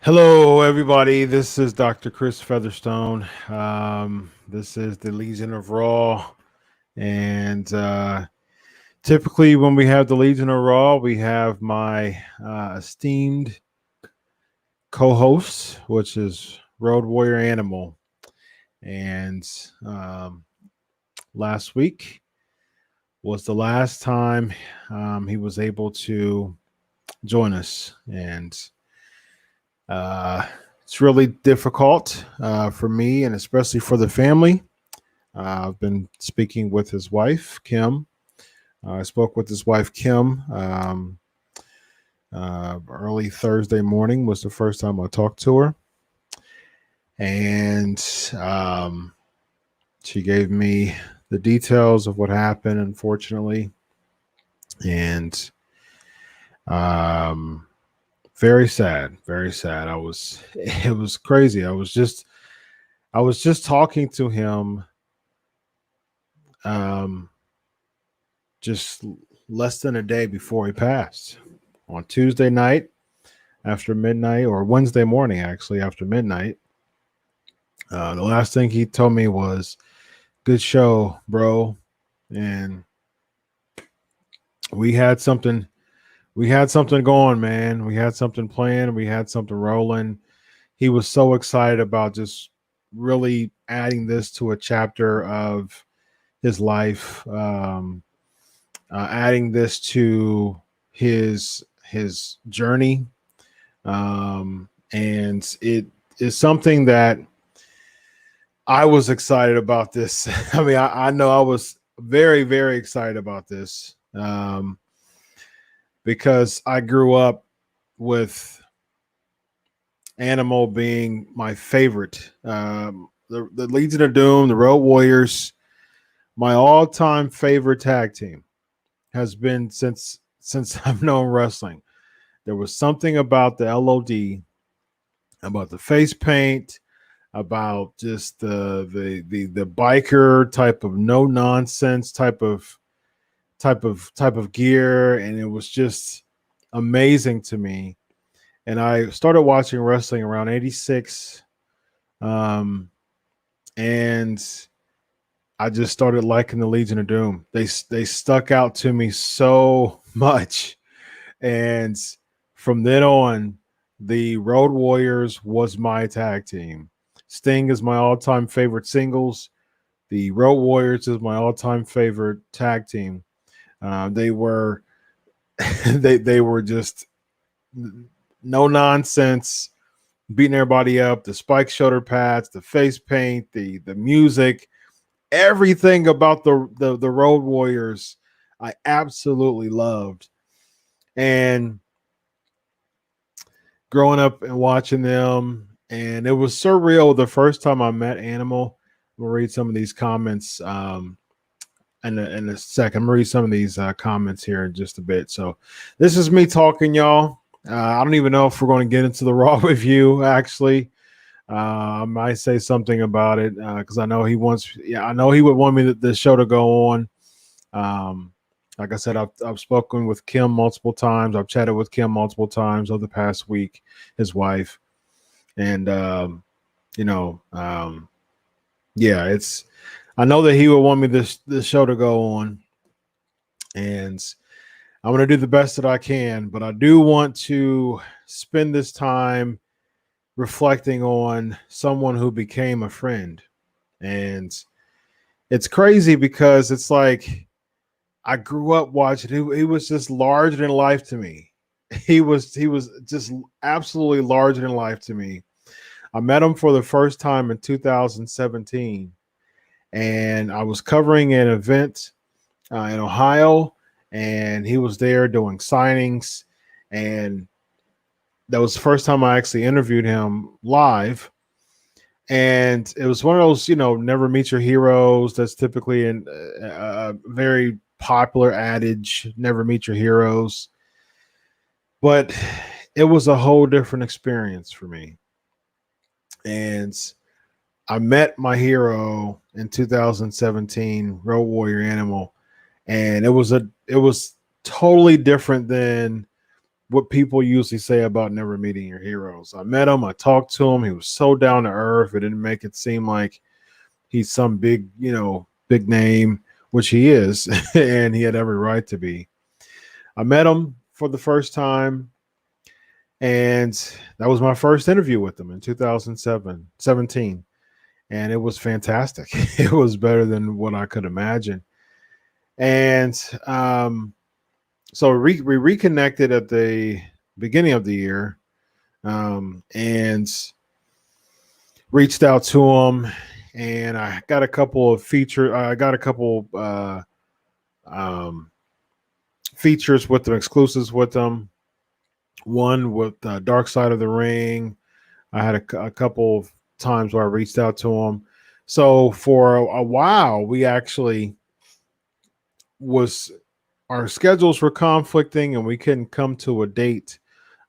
Hello, everybody. This is Dr. Chris Featherstone. This is the Legion of Raw. And typically, when we have the Legion of Raw, we have my esteemed co host, which is Road Warrior Animal. And um, last week was the last time he was able to join us. And Uh, it's really difficult for me and especially for the family. I've been speaking with his wife, Kim. I spoke with his wife, Kim, early Thursday morning was the first time I talked to her. And she gave me the details of what happened, unfortunately. And um, very sad, very sad. It was crazy. I was just talking to him um, just less than a day before he passed on Tuesday night after midnight, or Wednesday morning, actually, after midnight. The last thing he told me was, "Good show, bro." And we had something. We had something going, man. We had something playing. We had something rolling. He was so excited about just really adding this to a chapter of his life, adding this to his journey, and it is something that I was excited about. This, I mean, I know I was very very excited about this because I grew up with Animal being my favorite. The Legion of Doom, the Road Warriors, my all-time favorite tag team has been since I've known wrestling. There was something about the LOD, about the face paint, about just the biker type of no nonsense type of gear, and it was just amazing to me. And I started watching wrestling around '86, and I just started liking the Legion of Doom. They stuck out to me so much, and from then on, the Road Warriors was my tag team. Sting is my all-time favorite singles. The Road Warriors is my all-time favorite tag team. They were they were just no nonsense, beating everybody up. The spike shoulder pads, the face paint, the music, everything about the Road Warriors, I absolutely loved. And growing up and watching them, and it was surreal the first time I met Animal. We'll read some of these comments in a second. I'm gonna read some of these comments here in just a bit. So this is me talking, y'all. I don't even know if we're going to get into the Raw review. Actually, I might say something about it because I know he wants. Yeah, I know he would want me the show to go on. Um, like I said, I've spoken with Kim multiple times. I've chatted with Kim multiple times over the past week, his wife, and you know, yeah, it's. I know that he would want me this show to go on, and I'm going to do the best that I can. But I do want to spend this time reflecting on someone who became a friend, and it's crazy because it's like I grew up watching. He was just larger than life to me. He was just absolutely larger than life to me. I met him for the first time in 2017, and I was covering an event in Ohio, and he was there doing signings, and that was the first time I actually interviewed him live. And it was one of those, never meet your heroes. That's typically a very popular adage, never meet your heroes. But it was a whole different experience for me. And I met my hero in 2017, Road Warrior Animal, and it was totally different than what people usually say about never meeting your heroes. I met him, I talked to him. He was so down to earth. It didn't make it seem like he's some big, big name, which he is, and he had every right to be. I met him for the first time, and that was my first interview with him in 2017. And it was fantastic. It was better than what I could imagine. And so we reconnected at the beginning of the year, and reached out to him, and I got a couple of features with them, exclusives with them. One with Dark Side of the Ring. I had a couple of times where I reached out to him. So for a while, we actually our schedules were conflicting, and we couldn't come to a date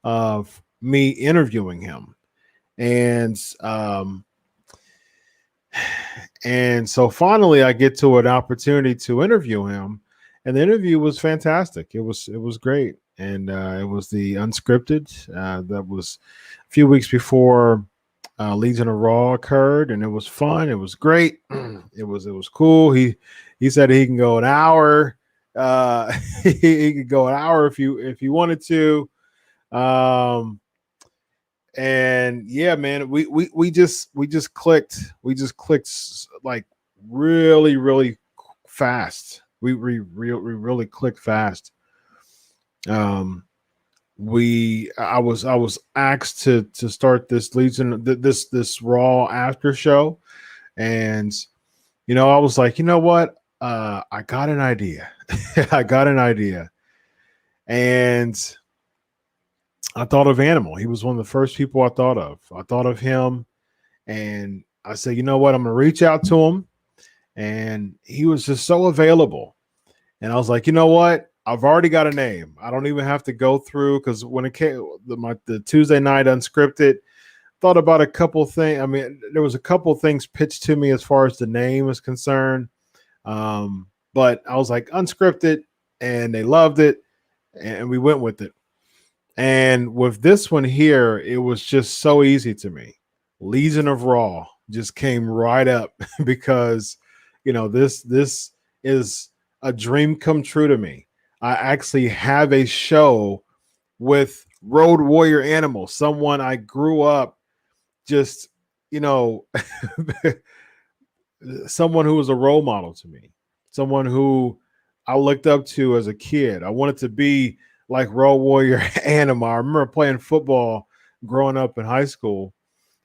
of me interviewing him. And so finally I get to an opportunity to interview him, and the interview was fantastic. It was great. And it was the unscripted. That was a few weeks before Legion of Raw occurred, and it was fun. It was great. It was cool. He said he can go an hour. He could go an hour if you wanted to. And yeah, man, we just clicked. We just clicked like really, really fast. We really clicked fast. I was asked to start this Legion, this Raw after show, and I was like, you know what, I got an idea. I got an idea, and I thought of Animal. He was one of the first people I thought of. I thought of him, and I said, you know what, I'm gonna reach out to him, and he was just so available, and I was like, you know what, I've already got a name. I don't even have to go through, because when it came the Tuesday night unscripted, thought about a couple things. I mean, there was a couple things pitched to me as far as the name is concerned, but I was like, unscripted, and they loved it, and we went with it. And with this one here, it was just so easy to me. Legion of Raw just came right up because this is a dream come true to me. I actually have a show with Road Warrior Animal, someone I grew up just, someone who was a role model to me, someone who I looked up to as a kid. I wanted to be like Road Warrior Animal. I remember playing football growing up in high school,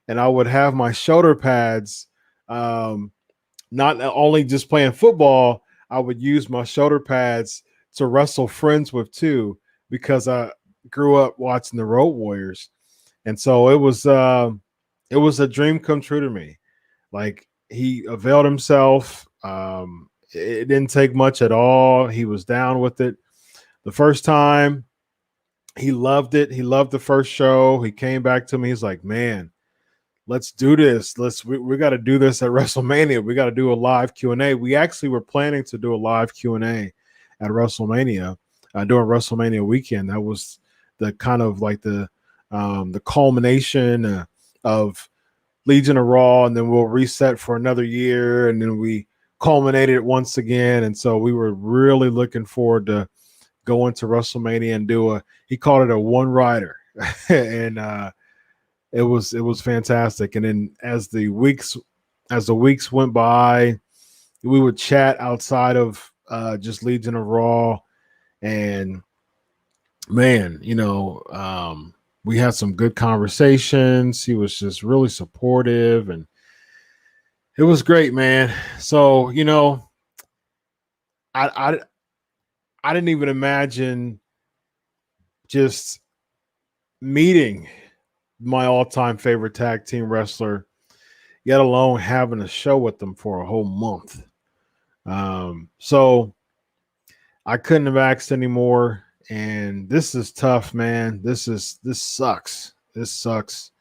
and I would have my shoulder pads, not only just playing football, I would use my shoulder pads to wrestle friends with too, because I grew up watching the Road Warriors. And so it was a dream come true to me. Like, he availed himself. It didn't take much at all. He was down with it. The first time, he loved it. He loved the first show. He came back to me. He's like, man, let's do this. We got to do this at WrestleMania. We got to do a live Q&A. We actually were planning to do a live Q&A at WrestleMania during WrestleMania weekend. That was the kind of like the culmination of Legion of Raw, and then we'll reset for another year, and then we culminated once again. And so we were really looking forward to going to WrestleMania and he called it a one rider. And it was fantastic. And then as the weeks went by, we would chat outside of just Legion of Raw, and man, we had some good conversations. He was just really supportive, and it was great, man. So I didn't even imagine just meeting my all-time favorite tag team wrestler, yet alone having a show with them for a whole month. So I couldn't have asked anymore. And this is tough, man. This sucks. This sucks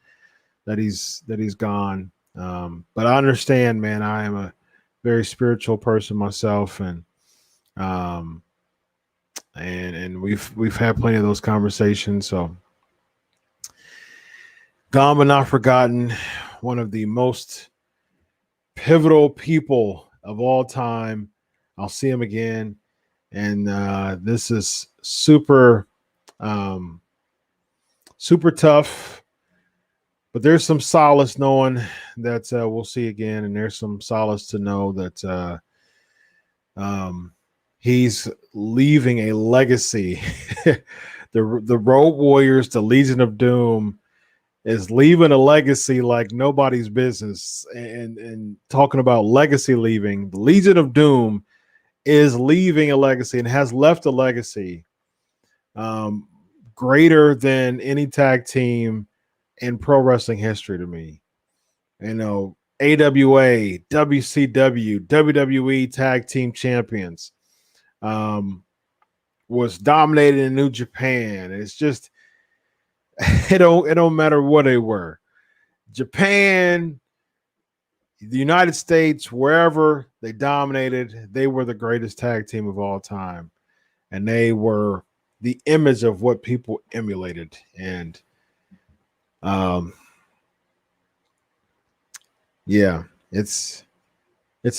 that he's gone. But I understand, man. I am a very spiritual person myself, and and we've had plenty of those conversations. So gone but not forgotten. One of the most pivotal people of all time. I'll see him again, and this is um, super tough. But there's some solace knowing that we'll see again, and there's some solace to know that he's leaving a legacy. the Road Warriors, the Legion of Doom, is leaving a legacy like nobody's business. And talking about legacy leaving, the Legion of Doom is leaving a legacy and has left a legacy greater than any tag team in pro wrestling history to me. You know, AWA, WCW, WWE tag team champions, was dominated in New Japan. It's just it don't matter what they were. Japan, the United States, wherever they dominated, they were the greatest tag team of all time. And they were the image of what people emulated. And yeah, it's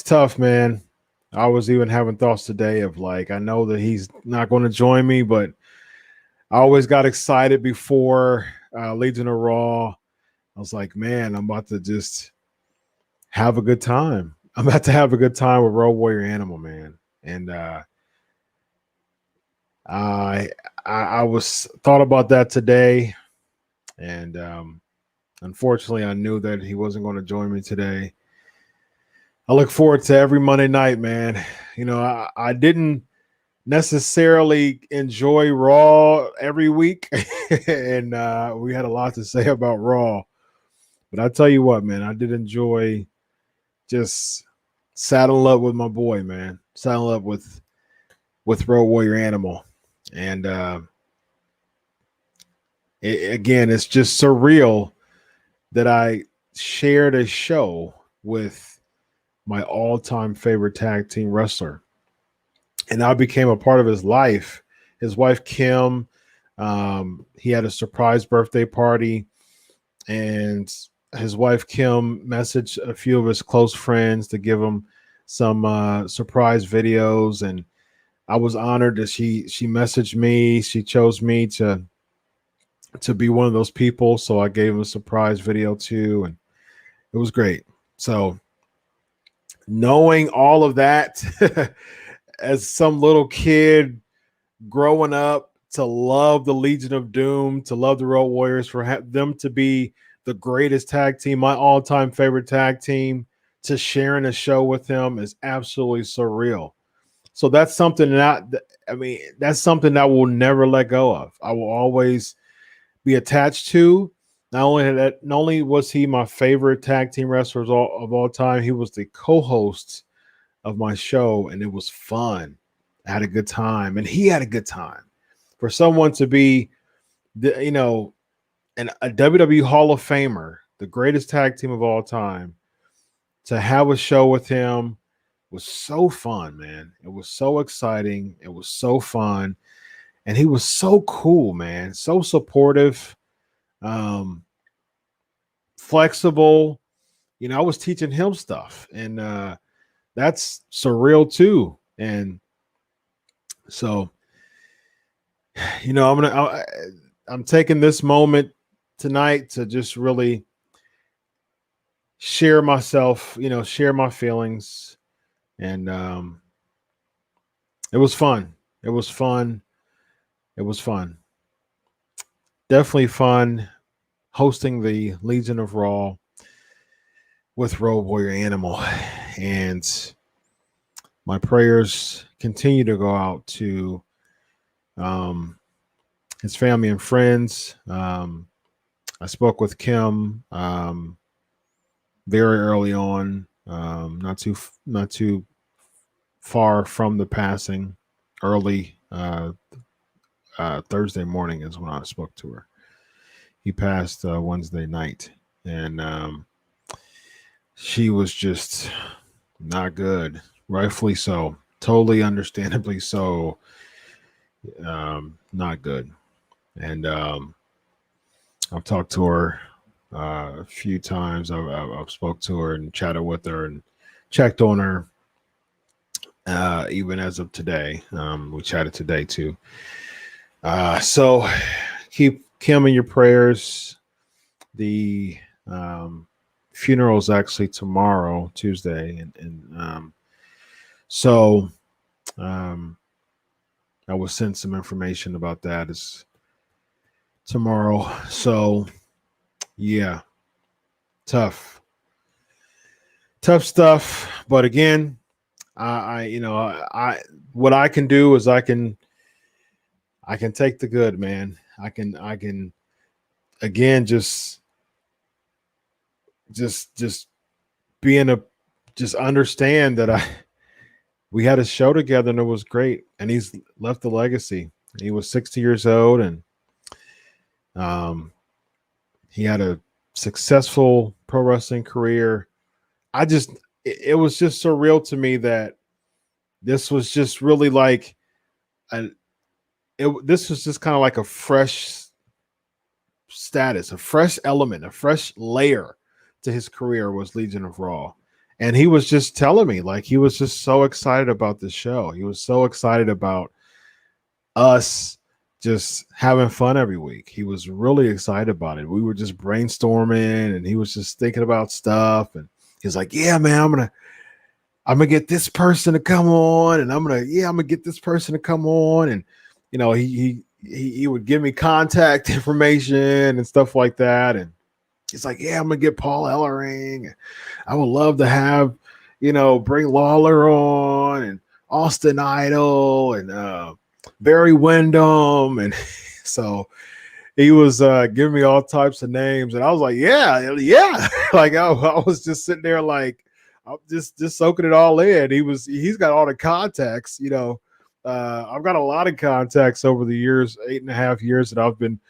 tough, man. I was even having thoughts today of like, I know that he's not going to join me, but I always got excited before Legion of Raw. I was like, man, I'm about to just have a good time. I'm about to have a good time with Road Warrior Animal, man. And I was thought about that today, and unfortunately, I knew that he wasn't going to join me today. I look forward to every Monday night, man. You know, I didn't necessarily enjoy Raw every week, and we had a lot to say about Raw. But I tell you what, man, I did enjoy just saddling up with my boy, man. Saddling up with Road Warrior Animal, and again, it's just surreal that I shared a show with my all-time favorite tag team wrestler, and I became a part of his life. His wife Kim, he had a surprise birthday party, and his wife Kim messaged a few of his close friends to give him some surprise videos, and I was honored that she messaged me. She chose me to be one of those people, so I gave him a surprise video too, and it was great. So knowing all of that as some little kid growing up to love the Legion of Doom, to love the Road Warriors, for them to be the greatest tag team, my all-time favorite tag team, to sharing a show with him is absolutely surreal. So that's something that's something that we'll never let go of. I will always be attached to. Not only was he my favorite tag team wrestler of all time, he was the co-host of my show, and it was fun. I had a good time, and he had a good time. For someone to be, a WWE Hall of Famer, the greatest tag team of all time, to have a show with him was so fun, man. It was so exciting. It was so fun. And he was so cool, man. So supportive, flexible. You know, I was teaching him stuff, and that's surreal too. And so, you know, I'm taking this moment tonight to just really share myself, share my feelings. And it was fun. It was fun. It was fun. Definitely fun hosting the Legion of Raw with Road Warrior Animal. And my prayers continue to go out to his family and friends. I spoke with Kim very early on, not too far from the passing. Early Thursday morning is when I spoke to her. He passed Wednesday night, and she was just not good. Rightfully so, totally understandably so. Not good. And I've talked to her a few times. I've spoke to her and chatted with her and checked on her. Even as of today, we chatted today too. So keep Kim in your prayers. The funeral is actually tomorrow, Tuesday, and so I will send some information about that. It's tomorrow. So yeah, tough stuff. But again, I what I can do is I can take the good, man. I can again just being a just understand that we had a show together and it was great, and he's left a legacy. He was 60 years old, and he had a successful pro wrestling career. It was just surreal to me that this was just really like this was just kind of like a fresh status, a fresh element, a fresh layer to his career was Legion of Raw. And he was just telling me, like, he was just so excited about the show. He was so excited about us just having fun every week. He was really excited about it. We were just brainstorming, and he was just thinking about stuff. And he's like, "Yeah, man, I'm gonna get this person to come on, and I'm gonna get this person to come on." And he would give me contact information and stuff like that. And he's like, "Yeah, I'm gonna get Paul Ellering. I would love to have, bring Lawler on, and Austin Idol, and Barry Windham." And so he was giving me all types of names, and I was like, "Yeah." Like I was just sitting there, like I'm just soaking it all in. He's got all the contacts, I've got a lot of contacts over the years, 8.5 years that I've been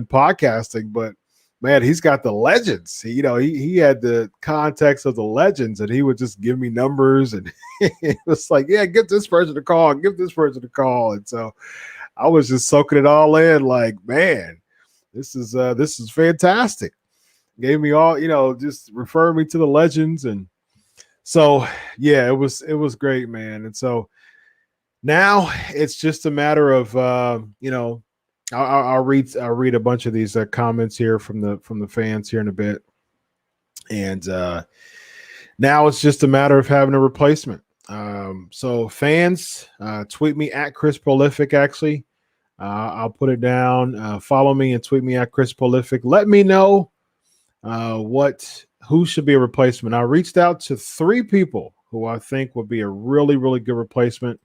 podcasting, but man, he's got the legends. He had the contacts of the legends, and he would just give me numbers, and it was like, "Yeah, give this person a call, give this person a call." And so I was just soaking it all in, like, man, this is fantastic. Gave me all, just referred me to the legends. And so yeah, it was great, man. And so now it's just a matter of I'll read a bunch of these comments here from the fans here in a bit, and now it's just a matter of having a replacement. So fans, tweet me at Chris Prolific. Actually, I'll put it down. Follow me and tweet me at Chris Prolific. Let me know who should be a replacement. I reached out to 3 people who I think would be a really, really good replacement.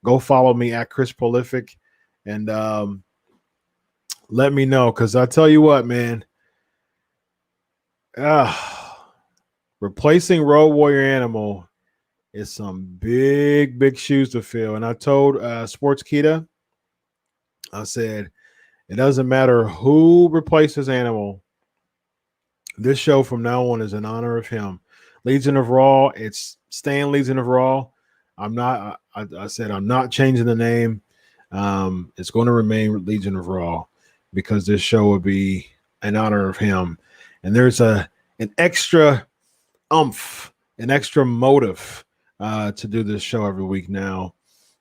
Go follow me at Chris Prolific, and let me know, because I tell you what, man, replacing Road Warrior Animal is some big, big shoes to fill. And I told Sportskeeda, I said, it doesn't matter who replaces Animal. This show from now on is in honor of him. Legion of Raw, it's staying Legion of Raw. I said I'm not changing the name. It's going to remain Legion of Raw, because this show will be in honor of him. And there's an extra oomph, an extra motive to do this show every week now.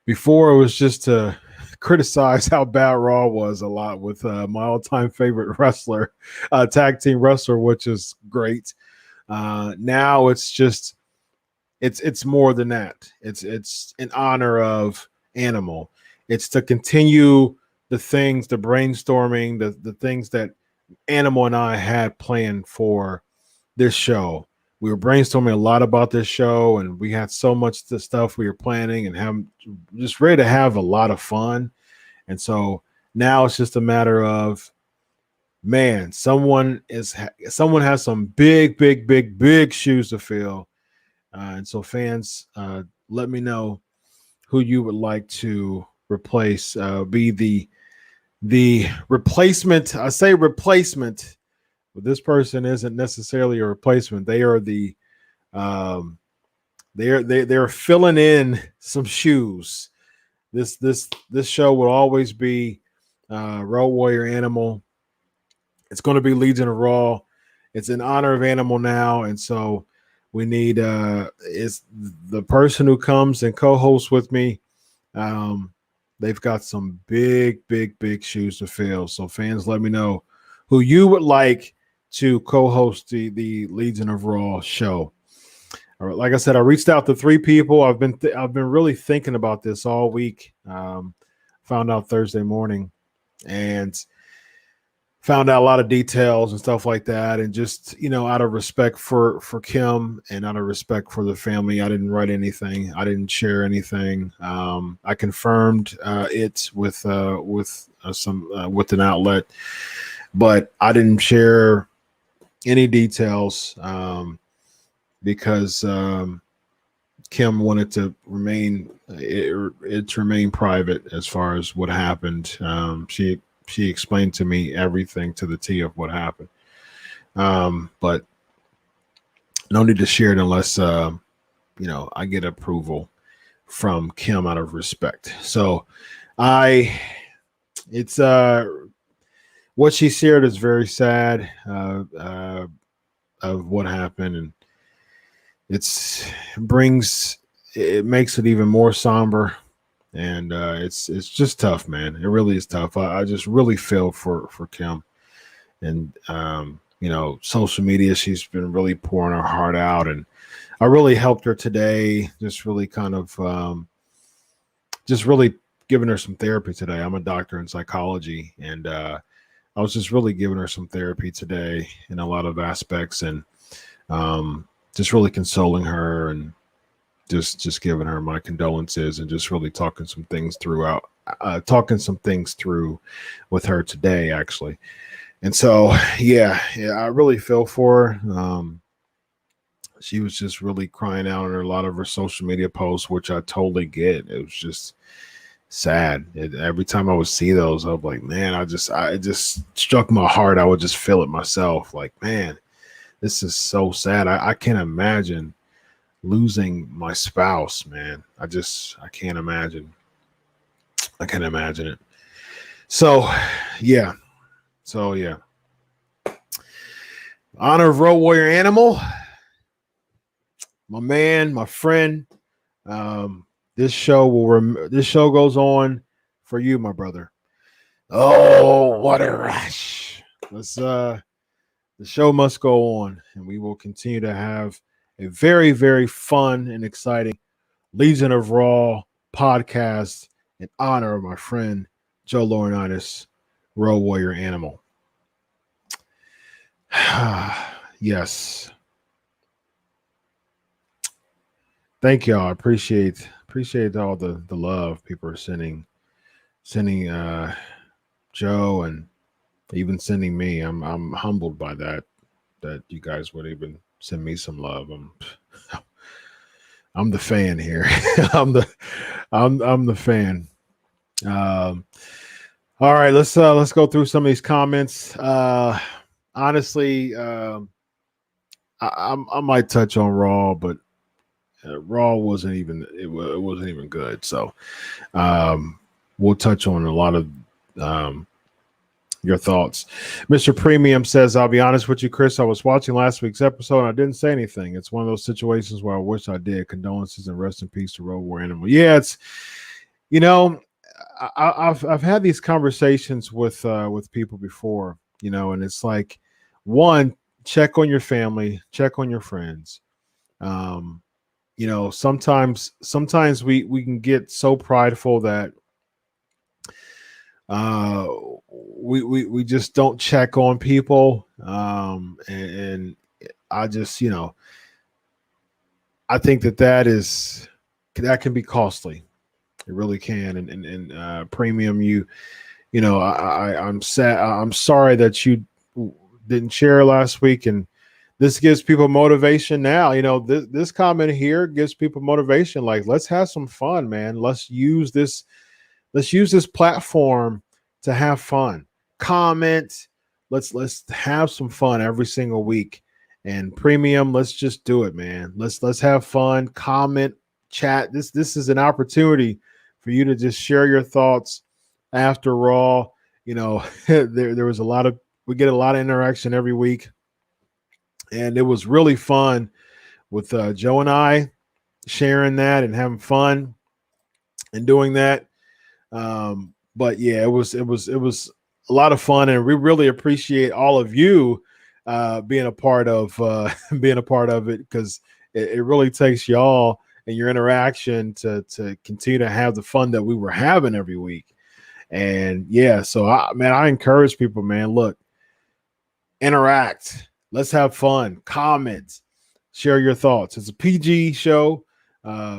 Before, it was just to criticize how bad Raw was a lot with my all-time favorite wrestler, tag team wrestler, which is great. Now it's just it's more than that. It's in honor of Animal. It's to continue the things, the brainstorming, the things that Animal and I had planned for this show. We were brainstorming a lot about this show, and we had so much stuff we were planning and just ready to have a lot of fun. And so now it's just a matter of, man, someone has some big, big, big, big shoes to fill. And so fans, let me know who you would like to replace, be the replacement. I say replacement, but this person isn't necessarily a replacement. They are they're filling in some shoes This show will always be Road Warrior Animal. It's going to be Legion of Raw. It's in honor of Animal now, and so we need it's the person who comes and co-hosts with me. They've got some big shoes to fill. So fans, let me know who you would like to co-host the Legion of Raw show. All right, like I said, I reached out to 3 people. I've been really thinking about this all week. Found out Thursday morning, and found out a lot of details and stuff like that. And just, out of respect for Kim and out of respect for the family, I didn't write anything. I didn't share anything. I confirmed it with an outlet, but I didn't share any details because Kim wanted to remain private as far as what happened. She explained to me everything to the T of what happened. But no need to share it unless, I get approval from Kim out of respect. So it's what she shared is very sad of what happened. And it makes it even more somber. And it's just tough, man. It really is tough. I just really feel for Kim. And, social media, she's been really pouring her heart out. And I really helped her today, just really kind of just really giving her some therapy today. I'm a doctor in psychology. And I was just really giving her some therapy today in a lot of aspects. And just really consoling her and just giving her my condolences and just really talking some things through with her today, actually. And so, yeah, I really feel for her. She was just really crying out in a lot of her social media posts, which I totally get. It was just sad. Every time I would see those, I was like, man, it just struck my heart. I would just feel it myself. Like, man, this is so sad. I can't imagine losing my spouse, man. I can't imagine. I can't imagine it. So, yeah. Honor of Road Warrior Animal. My man, my friend. This show goes on for you, my brother. Oh, what a rush. The show must go on, and we will continue to have a very, very fun and exciting Legion of Raw podcast in honor of my friend Joe Laurinaitis, Road Warrior Animal. Yes. Thank y'all. I appreciate all the love people are sending Joe and even sending me. I'm humbled by that you guys would even send me some love. I'm the fan here. I'm the fan. All right, let's go through some of these comments. Honestly, I might touch on Raw, but Raw wasn't even good. So we'll touch on a lot of your thoughts. Mr. Premium says, I'll be honest with you, Chris. I was watching last week's episode and I didn't say anything. It's one of those situations where I wish I did. Condolences and rest in peace to Road Warrior Animal. Yeah, it's I've had these conversations with people before, and it's like, one, check on your family, check on your friends. Sometimes we can get so prideful that we just don't check on people. And I just, I think that can be costly. It really can. And Premium, I'm sad. I'm sorry that you didn't share last week, and this gives people motivation now. This comment here gives people motivation. Like, let's have some fun, man. Let's use this platform to have fun. Comment. Let's have some fun every single week. And Premium, let's just do it, man. Let's have fun. Comment, chat. This is an opportunity for you to just share your thoughts after Raw. You know, there was we get a lot of interaction every week, and it was really fun with Joe and I sharing that and having fun and doing that. But yeah, it was a lot of fun, and we really appreciate all of you being a part of being a part of it, because it really takes y'all and your interaction to continue to have the fun that we were having every week. And yeah, so I encourage people, man, look, interact, let's have fun, comment, share your thoughts. It's a PG show.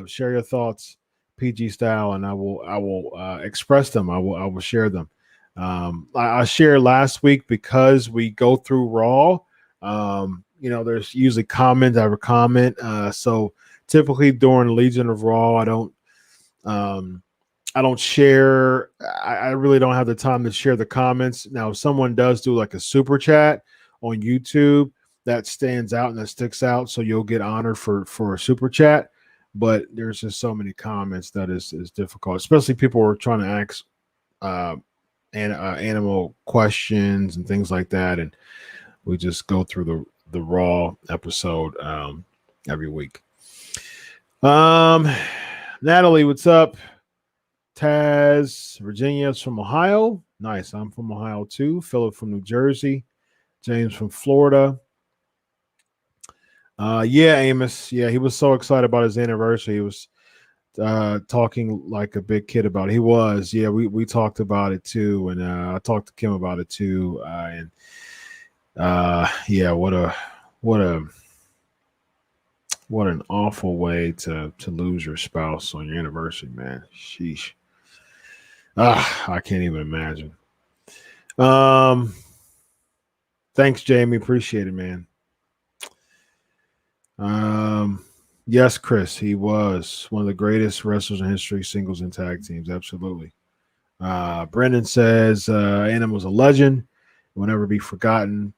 Share your thoughts PG style, and I will express them. I will share them. I shared last week because we go through Raw. You know, there's usually comment over comment. So typically during Legion of Raw, I don't share. I really don't have the time to share the comments. Now, if someone does do like a super chat on YouTube, that stands out and that sticks out, so you'll get honored for a super chat. But there's just so many comments that is difficult, especially people who are trying to ask animal questions and things like that, and we just go through the Raw episode every week. Natalie, what's up? Taz, Virginia's from Ohio. Nice. I'm from Ohio too. Philip from New Jersey. James from Florida. Yeah, Amos. Yeah, he was so excited about his anniversary. He was talking like a big kid about it. He was. Yeah, we talked about it too, and I talked to Kim about it too. And yeah, what an awful way to lose your spouse on your anniversary, man. Sheesh. I can't even imagine. Thanks, Jamie. Appreciate it, man. Yes, Chris, he was one of the greatest wrestlers in history, singles and tag teams. Absolutely. Brendan says Animal's a legend, will never be forgotten.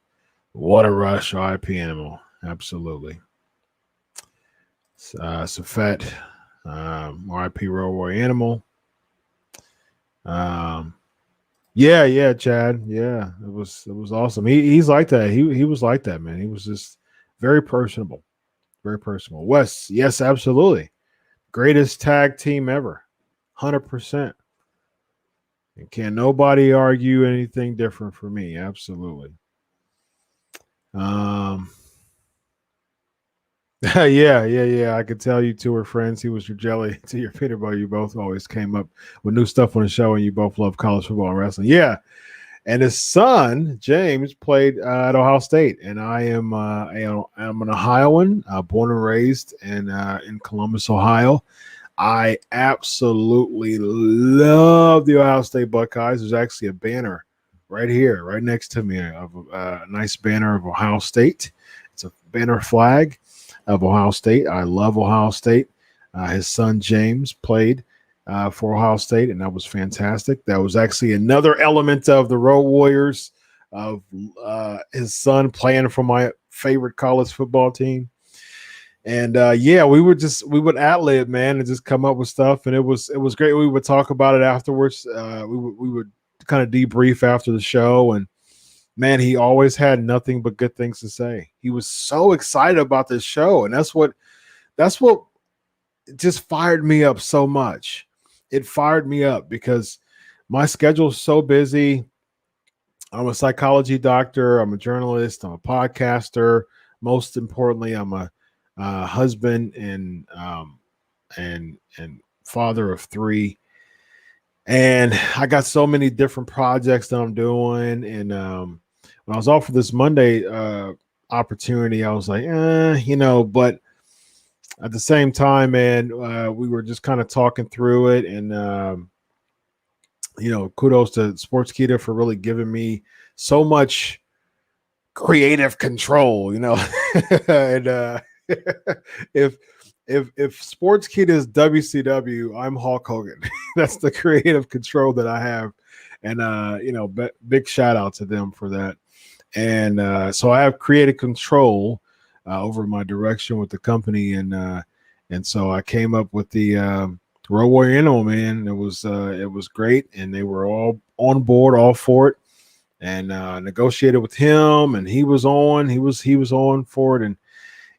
What a rush, RIP Animal. Absolutely. Safet, RIP Road Warrior Animal. Yeah, Chad. Yeah, it was awesome. He's like that. He was like that, man. He was just very personable. Very personable. Wes, yes, absolutely. Greatest tag team ever. 100%. And can nobody argue anything different for me? Absolutely. Yeah. I could tell you two were friends. He was your jelly to your peanut butter. You both always came up with new stuff on the show, and you both love college football and wrestling. Yeah. And his son, James, played at Ohio State. And I'm an Ohioan, born and raised in Columbus, Ohio. I absolutely love the Ohio State Buckeyes. There's actually a banner right here, right next to me, of a nice banner of Ohio State. It's a banner flag of Ohio State. I love Ohio State. His son, James, played for Ohio State, and that was fantastic. That was actually another element of the Road Warriors, of his son playing for my favorite college football team. And yeah, we would ad-lib, man, and just come up with stuff, and it was great. We would talk about it afterwards. We would kind of debrief after the show, and man, he always had nothing but good things to say. He was so excited about this show, and that's what just fired me up so much. It fired me up because my schedule is so busy. I'm a psychology doctor. I'm a journalist. I'm a podcaster. Most importantly, I'm a husband and father of 3. And I got so many different projects that I'm doing. And when I was offered this Monday opportunity, I was like, but at the same time, man, we were just kind of talking through it. And, kudos to Sportskeeda for really giving me so much creative control, and if Sportskeeda is WCW, I'm Hulk Hogan. That's the creative control that I have. And, big shout out to them for that. And so I have creative control over my direction with the company. And so I came up with the Road Warrior Animal, man. It was great, and they were all on board, all for it, and negotiated with him, and he was on. He was on for it, and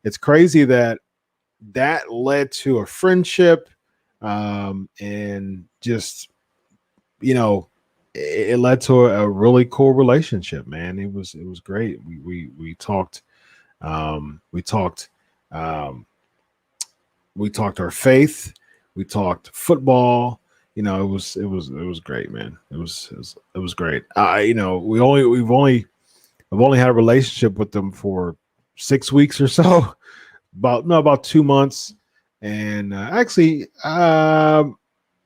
it's crazy that that led to a friendship, and just it led to a really cool relationship, man. It was great. We talked, we talked, um, we talked our faith, we talked football. It was great, man. It was great. I've only had a relationship with them for 6 weeks or so, about 2 months, and actually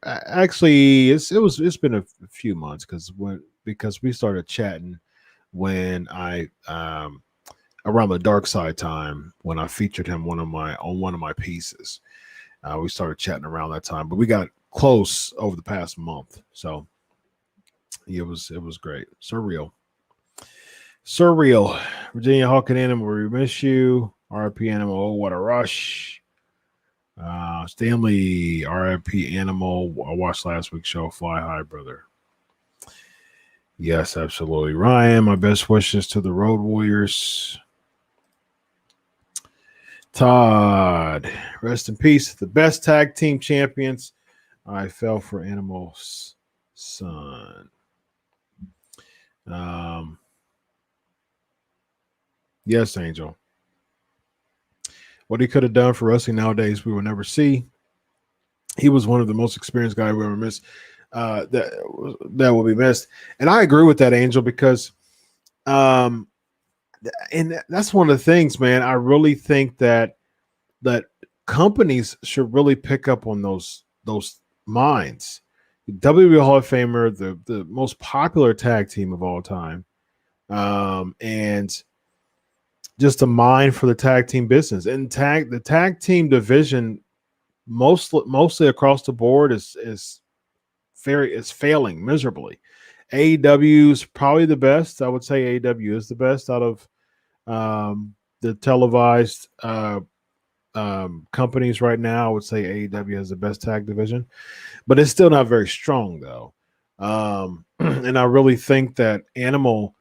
it's been a few months because we started chatting when I around the dark side time when I featured him on one of my pieces. We started chatting around that time, but we got close over the past month. So it was great. Surreal. Virginia Hawk and Animal, we miss you. RIP Animal, oh what a rush. Stanley, RIP Animal. I watched last week's show. Fly high, brother. Yes, absolutely. Ryan, my best wishes to the Road Warriors. Todd, rest in peace. The best tag team champions. I fell for Animal's son. Yes, Angel. What he could have done for wrestling nowadays, we will never see. He was one of the most experienced guys we ever missed. That will be missed, and I agree with that, Angel, because, and that's one of the things, man. I really think that companies should really pick up on those minds. WWE Hall of Famer, the most popular tag team of all time, and just a mind for the tag team business. And the tag team division mostly across the board is failing miserably. AEW is probably the best. I would say AEW is the best out of the televised companies right now. I would say AEW has the best tag division, but it's still not very strong though. And I really think that Animal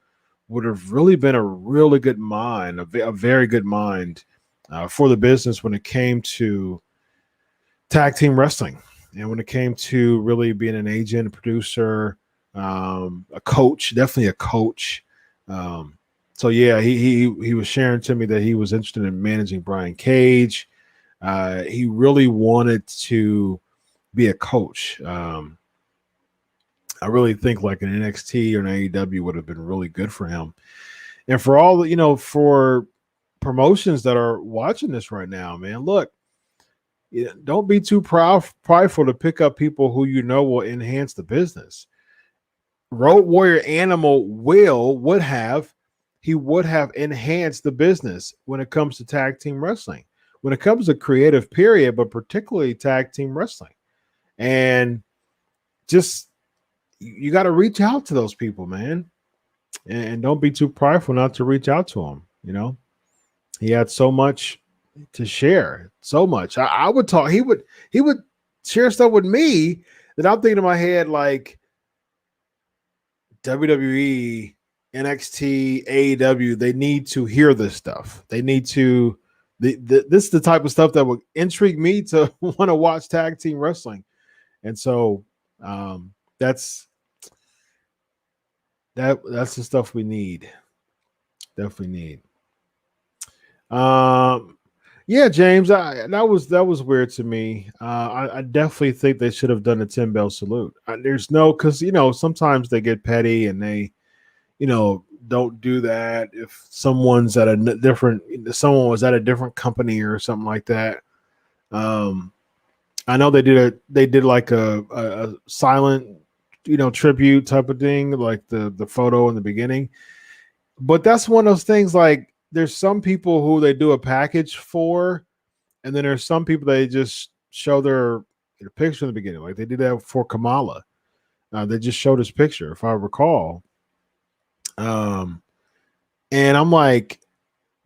would have really been a really good mind, a very good mind for the business when it came to tag team wrestling, and when it came to really being an agent, a producer, a coach, definitely a coach. So yeah, he was sharing to me that he was interested in managing Brian Cage. He really wanted to be a coach. I really think like an NXT or an AEW would have been really good for him. And for all for promotions that are watching this right now, man, look, don't be too prideful to pick up people who will enhance the business. Road Warrior Animal would have enhanced the business when it comes to tag team wrestling, when it comes to creative period, but particularly tag team wrestling. And just you got to reach out to those people, man, and don't be too prideful not to reach out to them. He had so much to share, so much. I would talk. He would share stuff with me that I'm thinking in my head like WWE, NXT, AEW. They need to hear this stuff. They need to. This is the type of stuff that would intrigue me to want to watch tag team wrestling, and so that's the stuff we need. Definitely need. Yeah, James, that was weird to me. I definitely think they should have done a 10-bell salute. There's no, because sometimes they get petty and they don't do that if someone was at a different company or something like that. I know they did like a silent tribute type of thing, like the photo in the beginning. But that's one of those things, like there's some people who they do a package for, and then there's some people they just show their picture in the beginning. Like they did that for Kamala. They just showed his picture, if I recall. And I'm like,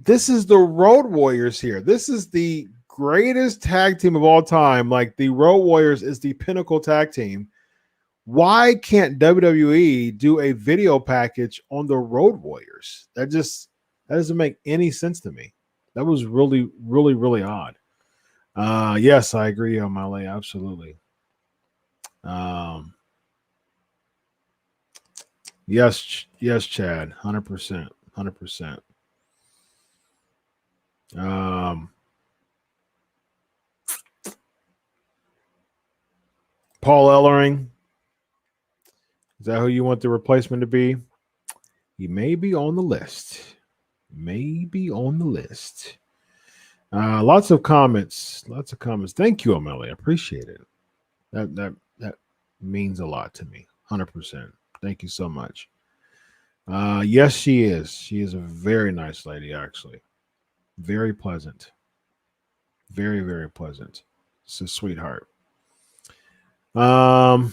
this is the Road Warriors here. This is the greatest tag team of all time, like the Road Warriors is the pinnacle tag team. Why can't WWE do a video package on the Road Warriors? That doesn't make any sense to me. That was really, really, really odd. Yes, I agree, O'Malley. Absolutely. Yes, Chad. 100%. 100%. Paul Ellering. Is that who you want the replacement to be? He may be on the list. Lots of comments. Thank you, O'Malley. I appreciate it. That means a lot to me. 100%. Thank you so much. Yes, she is. She is a very nice lady, actually. Very pleasant. Very, very pleasant. It's a sweetheart. You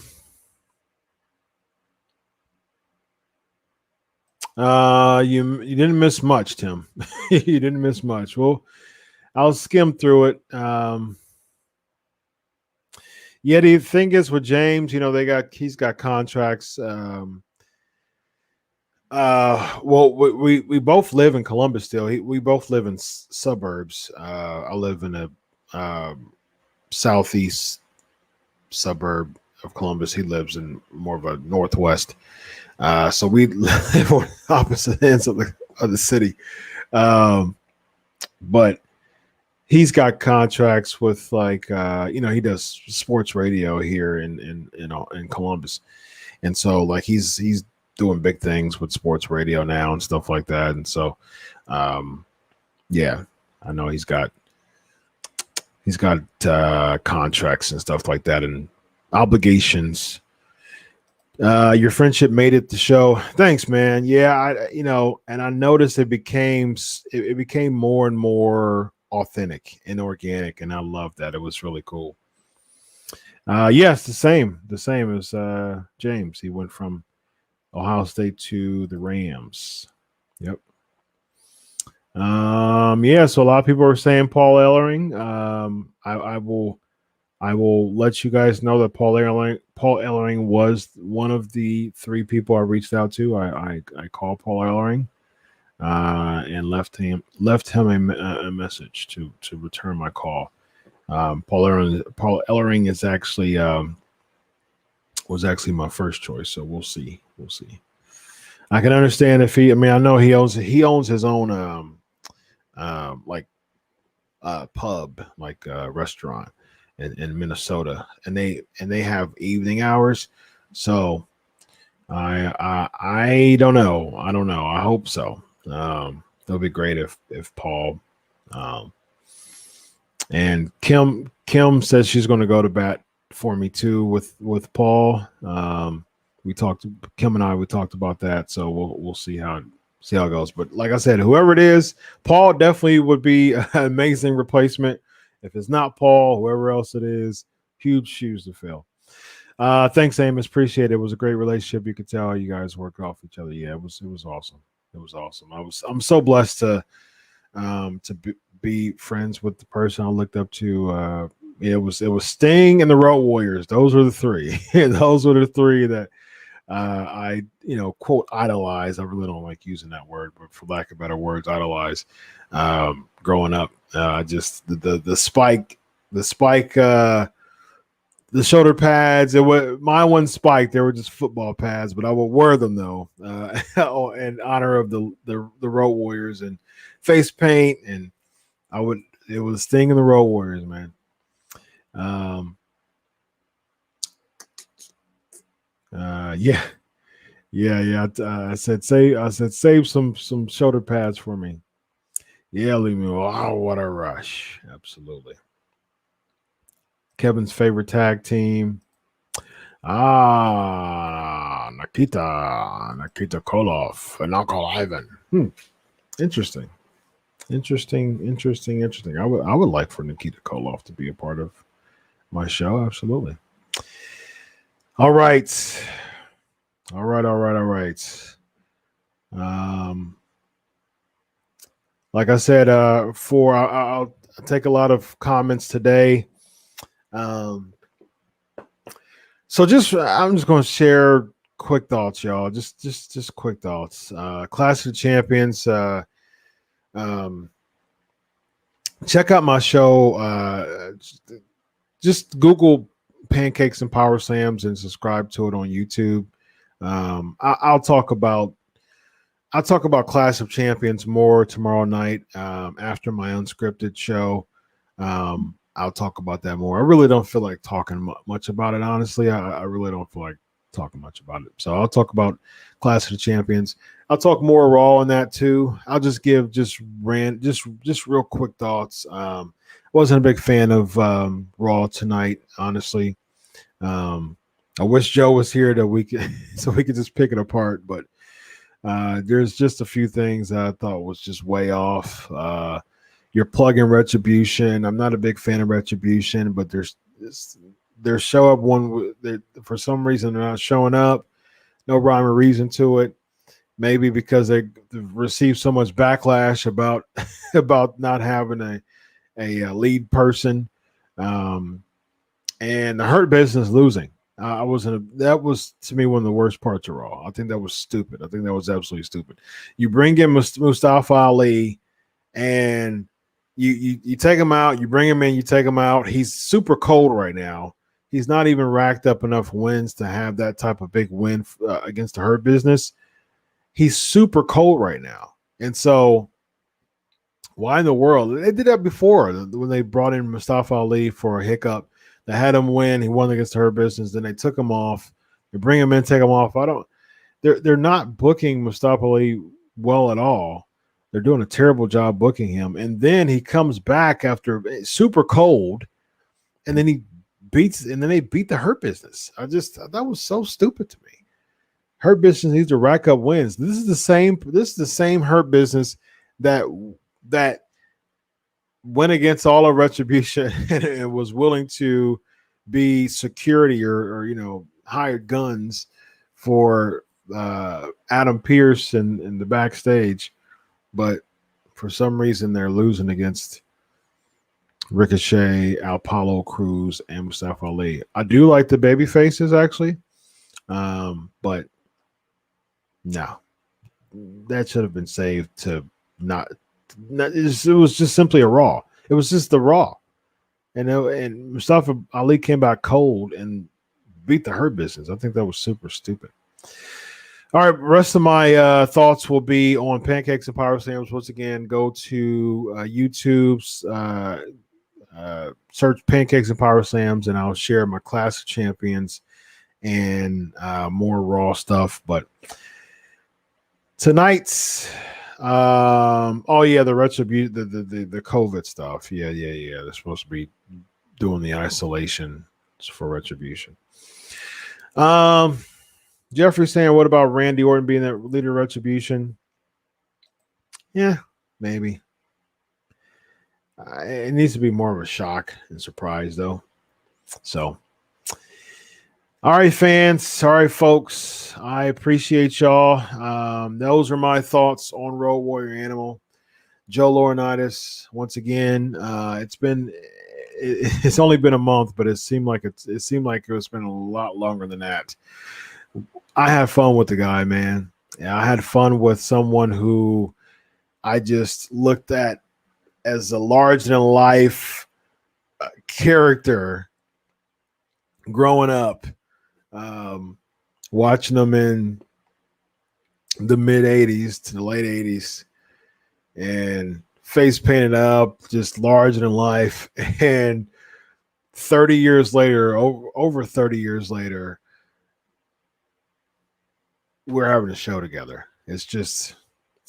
didn't miss much, Tim. You didn't miss much. Well, I'll skim through it. Yeah, the thing is with James, he's got contracts. Well, we both live in Columbus still. We both live in suburbs. I live in a southeast suburb of Columbus. He lives in more of a northwest. So we live on opposite ends of the city. But he's got contracts with he does sports radio here in Columbus, and so like he's doing big things with sports radio now and stuff like that. And so, yeah, I know he's got contracts and stuff like that and obligations. Your friendship made it to show. Thanks, man. Yeah, and I noticed it became more and more authentic and organic, and I love that. It was really cool. Yes, the same as James. He went from Ohio State to the Rams. Yep. Yeah, so a lot of people are saying Paul Ellering. I will let you guys know that Paul Ellering was one of the 3 people I reached out to. I called Paul Ellering and left him a message to return my call. Paul Ellering is actually was actually my first choice, so we'll see. I can understand if I know he owns his own pub, like restaurant in Minnesota, and they have evening hours. So I don't know. I hope so. That'll be great if Paul and Kim says she's going to go to bat for me too with Paul. Kim and I talked about that, so we'll see how it goes. But like I said, whoever it is, Paul definitely would be an amazing replacement. If it's not Paul, whoever else it is, huge shoes to fill. Thanks, Amos. Appreciate it. It was a great relationship. You could tell you guys work off each other. Yeah, it was awesome. It was awesome. I'm so blessed to be friends with the person I looked up to. It was Sting and the Road Warriors. Those were the 3. Those were the 3 that I quote idolize. I really don't like using that word, but for lack of better words, idolize. Growing up, just the spike, the shoulder pads. Mine wasn't spiked; they were just football pads. But I would wear them though, in honor of the Road Warriors and face paint. And it was Sting and the Road Warriors, man. Yeah. I said save some shoulder pads for me. Yeah, leave me. Oh, what a rush! Absolutely. Kevin's favorite tag team. Nikita Koloff and Uncle Ivan. Interesting. I would like for Nikita Koloff to be a part of my show. Absolutely. All right. Like I said, take a lot of comments today. So I'm just going to share quick thoughts, y'all. Just quick thoughts. Clash of Champions. Check out my show. Just Google Pancakes and Power Slams and subscribe to it on YouTube. I'll talk about Clash of Champions more tomorrow night after my unscripted show. I'll talk about that more. I really don't feel like talking much about it, honestly. I really don't feel like talking much about it. So I'll talk about Clash of the Champions. I'll talk more Raw on that too. I'll just give just real quick thoughts. Wasn't a big fan of Raw tonight, honestly. I wish Joe was here so we could just pick it apart, but there's just a few things that I thought was just way off. You're plugging Retribution. I'm not a big fan of Retribution, but their show up for some reason they're not showing up. No rhyme or reason to it. Maybe because they received so much backlash about about not having a lead person, and the Hurt Business losing. That was to me one of the worst parts of Raw. I think that was stupid. I think that was absolutely stupid. You bring in Mustafa Ali, and you take him out. You bring him in. You take him out. He's super cold right now. He's not even racked up enough wins to have that type of big win against the Hurt Business. He's super cold right now, and so why in the world? They did that before when they brought in Mustafa Ali for a hiccup. They had him win. He won against the Hurt Business. Then they took him off. They bring him in, take him off. They're not booking Mustafa Ali well at all. They're doing a terrible job booking him. And then he comes back after super cold, and then they beat the Hurt Business. That was so stupid to me. Hurt Business needs to rack up wins. This is the same Hurt Business that went against all of Retribution and was willing to be security or hired guns for Adam Pearce in the backstage, but for some reason they're losing against Ricochet, Apollo Crews, and Mustafa Ali. I do like the baby faces actually, but no, that should have been saved to not. It was just simply a Raw. It was just the Raw, and Mustafa Ali came back cold and beat the Hurt Business. I think that was super stupid. All right, rest of my thoughts will be on Pancakes and Power Slams. Once again, go to YouTube's search Pancakes and Power Slams, and I'll share my Clash of Champions and more Raw stuff. But tonight's the retribution, the COVID stuff. Yeah. They're supposed to be doing the isolation for Retribution. Jeffrey saying, what about Randy Orton being that leader of Retribution? Yeah, maybe. It needs to be more of a shock and surprise, though. So, all right, fans. All right, folks. I appreciate y'all. Those are my thoughts on Road Warrior Animal. Joe Laurinaitis, once again. It's only been a month, but it seemed like it's been a lot longer than that. I had fun with the guy, man. Yeah, I had fun with someone who I just looked at as a large-than-life character growing up. Watching them in the mid-'80s to the late 80s and face painted up, just larger than life. And 30 years later, over 30 years later, we're having a show together. It's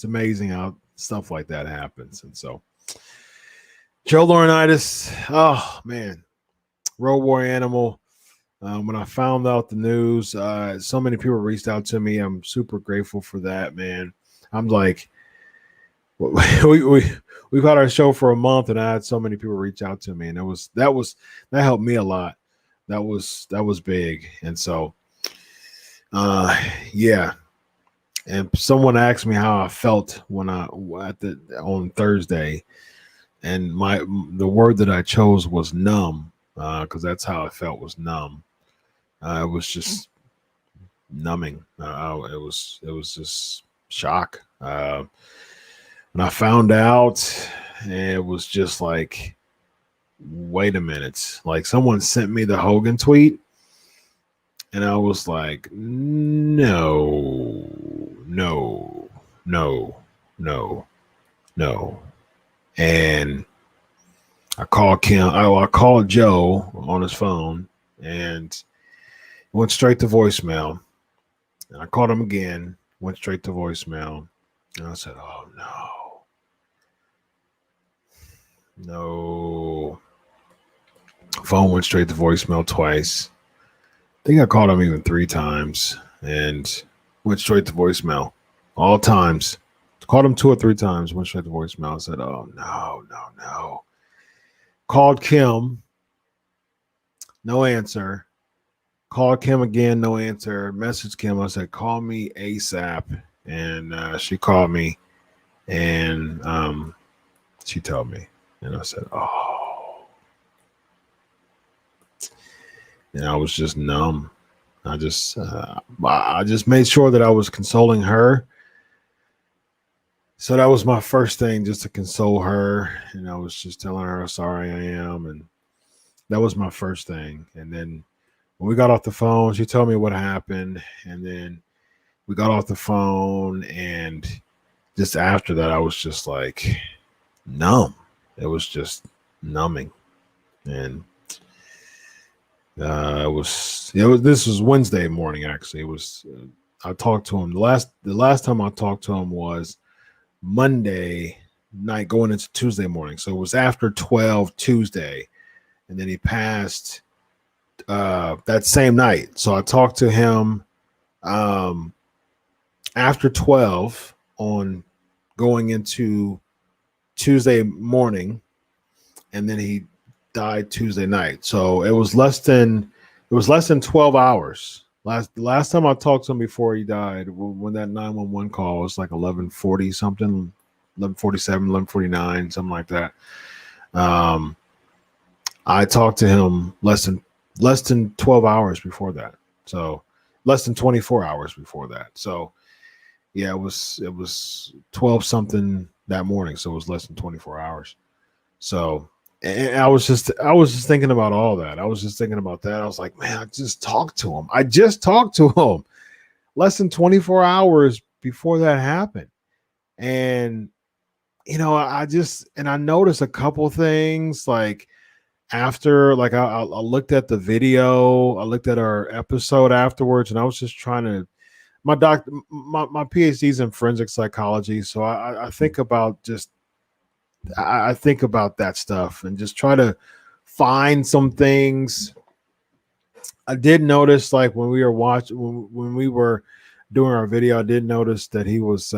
amazing how stuff like that happens. And so Joe Laurinaitis, oh man, Road Warrior Animal. When I found out the news, so many people reached out to me. I'm super grateful for that, man. I'm like, we've had our show for a month, and I had so many people reach out to me, and that helped me a lot. That was big, and so, yeah. And someone asked me how I felt when on Thursday, and the word that I chose was numb, because that's how I felt, was numb. It was just numbing. It was just shock. When I found out, it was just like, wait a minute. Like, someone sent me the Hogan tweet, and I was like, no, no, no, no, no. And I called Kim. I called Joe on his phone, and it went straight to voicemail. And I called him again, went straight to voicemail. And I said, oh, no. Phone went straight to voicemail twice. I think I called him even 3 times and went straight to voicemail. All times. Called him 2 or 3 times, went straight to voicemail. I said, oh, no. Called Kim, no answer. Called Kim again, no answer. Messaged Kim. I said, call me ASAP. And she called me, and she told me. And I said, oh. And I was just numb. I just made sure that I was consoling her. So that was my first thing, just to console her. And I was just telling her how sorry I am. And that was my first thing. And then when we got off the phone, she told me what happened. And then we got off the phone. And just after that, I was just like numb. It was just numbing. And this was Wednesday morning, actually. It was I talked to him. The last time I talked to him was Monday night going into Tuesday morning. So it was after 12 Tuesday. And then he passed that same night. So I talked to him after 12 on going into Tuesday morning. And then he died Tuesday night. So it was less than 12 hours. Last time I talked to him before he died, when that 911 call was like 11:40 something, 11:47, 11:49, something like that. I talked to him less than 12 hours before that. So less than 24 hours before that. So yeah, it was 12 something that morning. So it was less than 24 hours. So, and I was just thinking about all that. I was just thinking about that. I was like, man, I just talked to him less than 24 hours before that happened. And, I noticed a couple things, like after, like I looked at the video, I looked at our episode afterwards, and I was just trying to, my PhD's in forensic psychology. So I think about I think about that stuff and just try to find some things. I did notice, like when we were when we were doing our video, I did notice that he was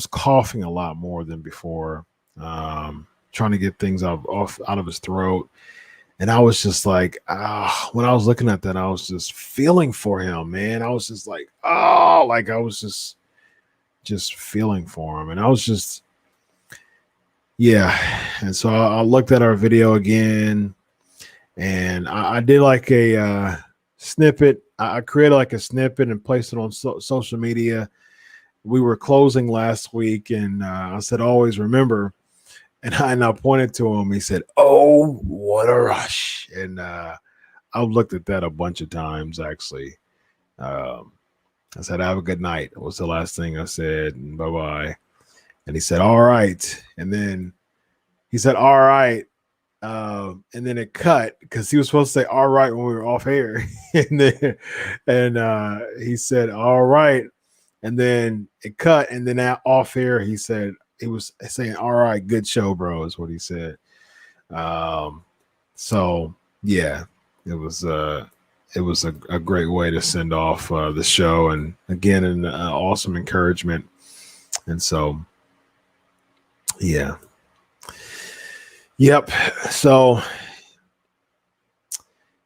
coughing a lot more than before, trying to get things out of his throat. And I was just like, when I was looking at that, I was just feeling for him, man. I was just like, I was just feeling for him. And I was just, yeah. And so I looked at our video again, and I did like a snippet. I created like a snippet and placed it on social media. We were closing last week, and I said, always remember. And I pointed to him. He said, oh, what a rush. And I've looked at that a bunch of times, actually. I said, have a good night. It was the last thing I said. And bye-bye. And he said, all right. And then he said, all right. And then it cut because he was supposed to say, all right, when we were off air. and he said, all right. And then it cut. And then off air, he said, he was saying, all right, good show, bro, is what he said. So yeah, it was a great way to send off the show, and again, an awesome encouragement. And so, yeah. Yep. So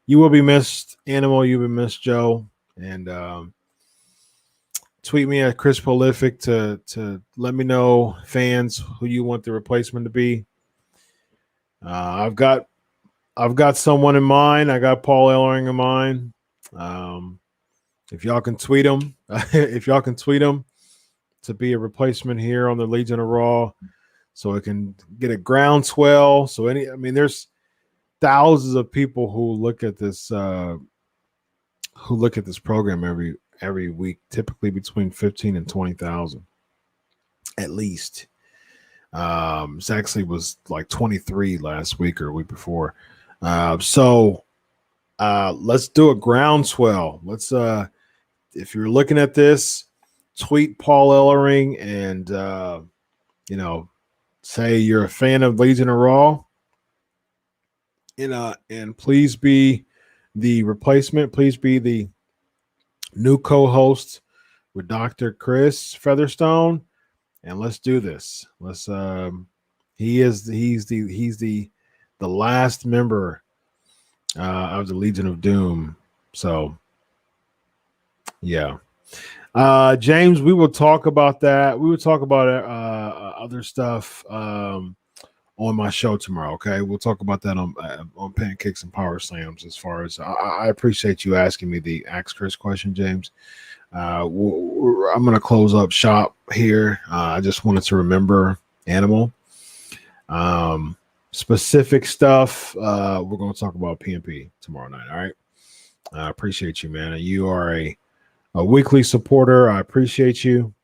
you will be missed, Animal. You will be missed, Joe. And tweet me at Chris Prolific to let me know, fans, who you want the replacement to be. I've got someone in mind. I got Paul Ellering in mind. If y'all can tweet him, to be a replacement here on the Legion of Raw, so it can get a groundswell. So there's thousands of people who look at this program every week, typically between 15 and 20,000 at least. It actually was like 23 last week or a week before. So let's do a groundswell. Let's if you're looking at this, tweet Paul Ellering and say you're a fan of Legion of Raw. And please be the replacement. Please be the new co-host with Dr. Chris Featherstone, and let's do this. Let's. He's the last member of the Legion of Doom. So, yeah. James, we will talk about that. We will talk about other stuff on my show tomorrow. Okay, we'll talk about that on Pancakes and Power Slams. As far as I appreciate you asking me the Ask Chris question, James. I'm going to close up shop here. I just wanted to remember Animal. Specific stuff. We're going to talk about PNP tomorrow night. All right. I appreciate you, man. You are a weekly supporter. I appreciate you.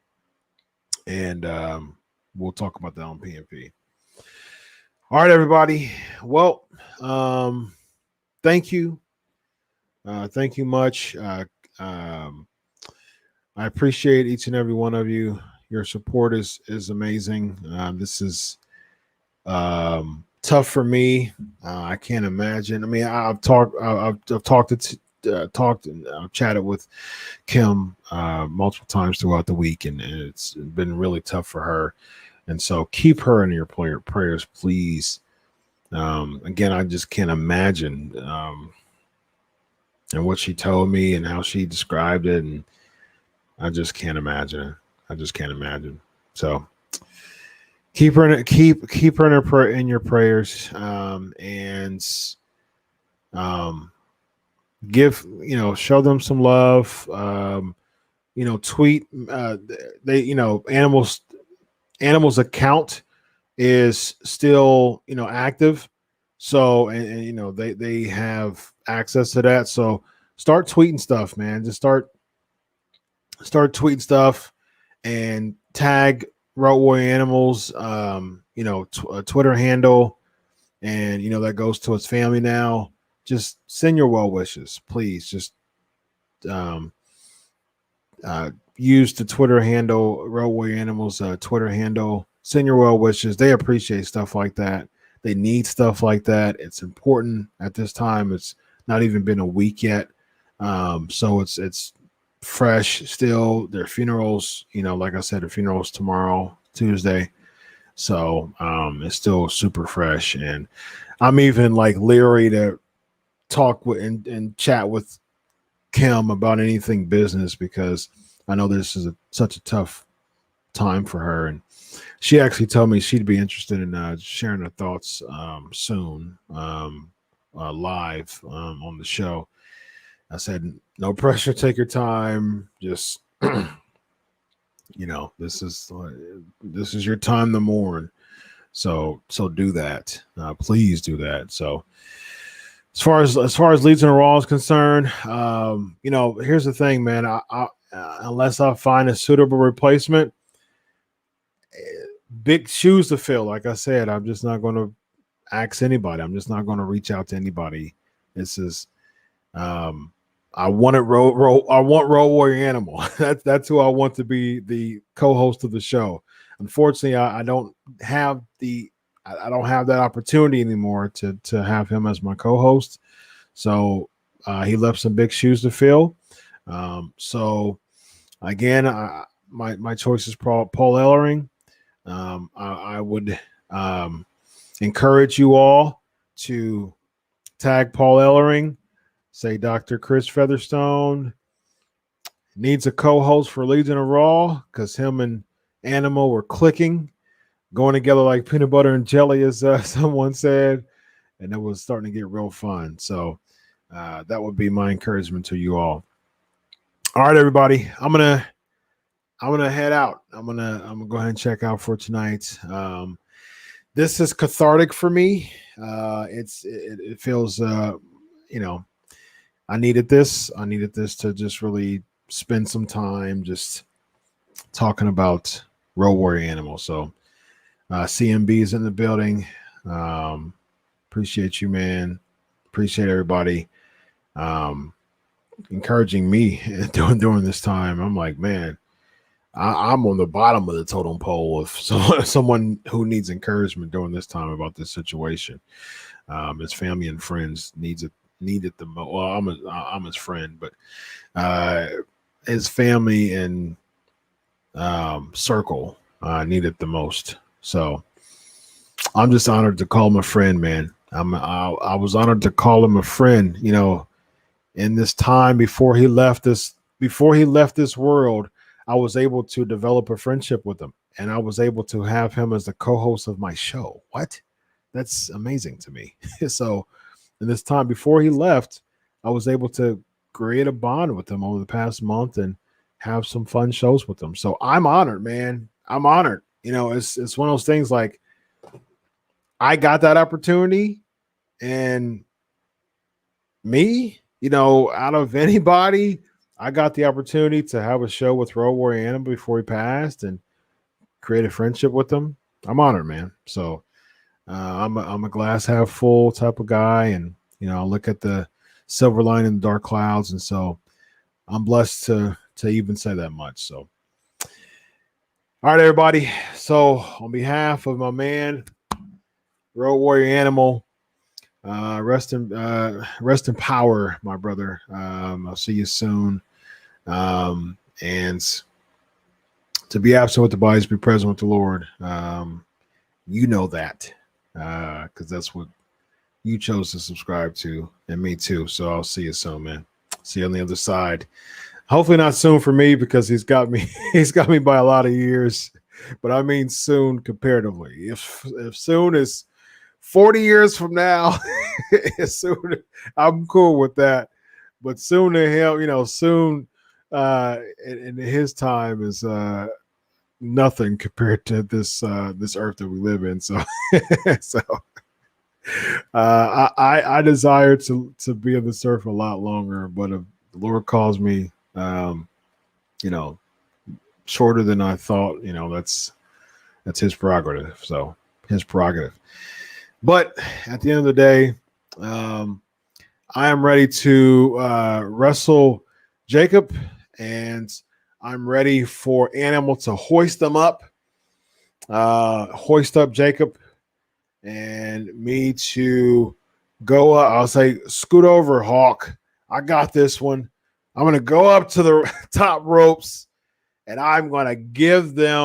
And we'll talk about that on PNP. All right, everybody. Well, thank you. Thank you much. I appreciate each and every one of you. Your support is amazing. This is tough for me. I can't imagine. I mean, I've chatted with Kim multiple times throughout the week, and it's been really tough for her. And so keep her in your prayers, please. Again, I just can't imagine and what she told me and how she described it, and I just can't imagine. So keep her in your prayers, and give, show them some love. Tweet. Animals account is still active, so and they have access to that. So start tweeting stuff, man. Just start tweeting stuff and tag Road Warrior Animals, Twitter handle, and that goes to his family now. Just send your well wishes, please. Just use the Twitter handle, Road Warrior Animals Twitter handle. Send your well wishes. They appreciate stuff like that. They need stuff like that. It's important at this time. It's not even been a week yet, so it's fresh still. Their funerals, like I said, the funerals tomorrow, Tuesday. So it's still super fresh, and I'm even like leery to talk with and chat with Kim about anything business, because I know this is such a tough time for her, and she actually told me she'd be interested in sharing her thoughts soon, live on the show. I said, no pressure, take your time. Just this is your time to mourn. So do that. Please do that. So as far as Legion of Raw is concerned, here's the thing, man. I unless I find a suitable replacement, big shoes to fill. Like I said, I'm just not going to ask anybody. I'm just not going to reach out to anybody. This is, I want Road Warrior Animal. That's who I want to be the co-host of the show. Unfortunately, I don't have that opportunity anymore to have him as my co-host. So he left some big shoes to fill. So again, my choice is Paul Ellering. I would encourage you all to tag Paul Ellering, say Dr. Chris Featherstone needs a co-host for Legion of Raw, because him and Animal were clicking, going together like peanut butter and jelly, as someone said. and it was starting to get real fun. So that would be my encouragement to you all. All right, everybody, I'm gonna head out. I'm gonna go ahead and check out for tonight. This is cathartic for me. It feels I needed this. I needed this to just really spend some time just talking about Road Warrior Animal. So CMB is in the building. Appreciate you, man. Appreciate everybody encouraging me during this time. I'm like, man, I'm on the bottom of the totem pole of someone who needs encouragement during this time about this situation. His family and friends needed the most. Well, I'm his friend, but his family and circle needed the most. So I'm just honored to call him a friend, man. I was honored to call him a friend. You know, in this time before he left this world, I was able to develop a friendship with him, and I was able to have him as the co-host of my show. What? That's amazing to me. So in this time before he left, I was able to create a bond with him over the past month and have some fun shows with him. So I'm honored, man. I'm honored. You know, it's one of those things like I got that opportunity, and me, you know, out of anybody, I got the opportunity to have a show with Road Warrior Animal before he passed and create a friendship with him. I'm honored, man. So I'm a glass half full type of guy, and you know, I look at the silver line in the dark clouds, and so I'm blessed to even say that much. So, all right, everybody. So on behalf of my man, Road Warrior Animal, rest in power, my brother. I'll see you soon. And to be absent with the body is be present with the Lord. You know that, because that's what you chose to subscribe to, and me too. So I'll see you soon, man. See you on the other side. Hopefully not soon for me, because he's got me by a lot of years, but I mean soon comparatively. If soon is 40 years from now, soon, I'm cool with that. But soon to him, you know, soon in his time is nothing compared to this earth that we live in. So so I desire to be on this earth a lot longer, but if the Lord calls me you know, shorter than I thought, you know, that's his prerogative. So his prerogative. But at the end of the day, I am ready to wrestle Jacob, and I'm ready for Animal to hoist them up, hoist up Jacob, and me to go up. I'll say, scoot over, Hawk. I got this one. I'm going to go up to the top ropes, and I'm going to give the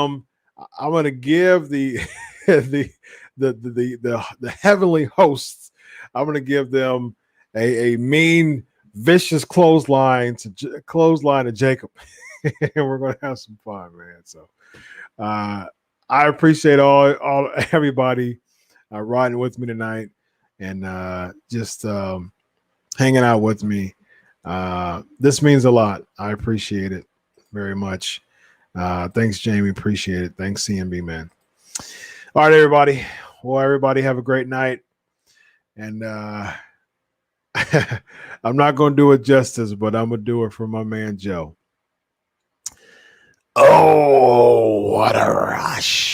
the heavenly hosts. I'm going to give them a mean, vicious clothesline to Jacob, and we're going to have some fun, man. So I appreciate all everybody riding with me tonight, and just hanging out with me. This means a lot. I appreciate it very much. Thanks, Jamie. Appreciate it. Thanks, CMB, man. All right, everybody. Well, everybody have a great night. And I'm not going to do it justice, but I'm going to do it for my man, Joe. Oh, what a rush.